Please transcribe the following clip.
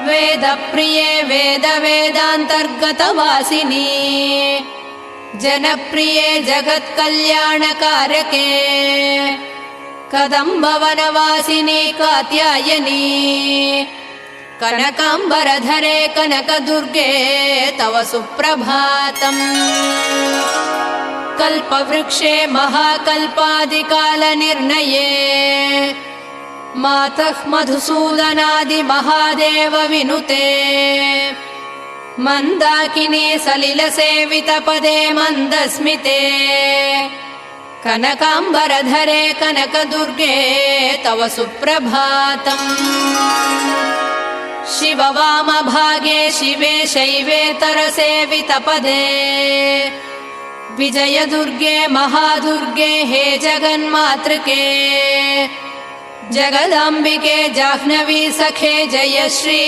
वेदप्रिये वेदान्तर्गतवासिनी जनप्रिये जगत्कल्याणकारके कदम्बवनवासिनी कात्यायनी कनकाम्बरधरे कनकदुर्गे तव सुप्रभातम्। कल्पवृक्षे महाकल्पादिकालनिर्णये मातः मधुसूदनादिमहादेव विनुते मन्दाकिनी सलिलसेवितपदे मन्दस्मिते कनकाम्बरधरे कनकदुर्गे तव सुप्रभातम्। शिववामभागे शिवे शैवेतरसेवितपदे विजयदुर्गे महादुर्गे हे जगन्मातृके जगदाम्बिके जाह्नवी सखे जयश्री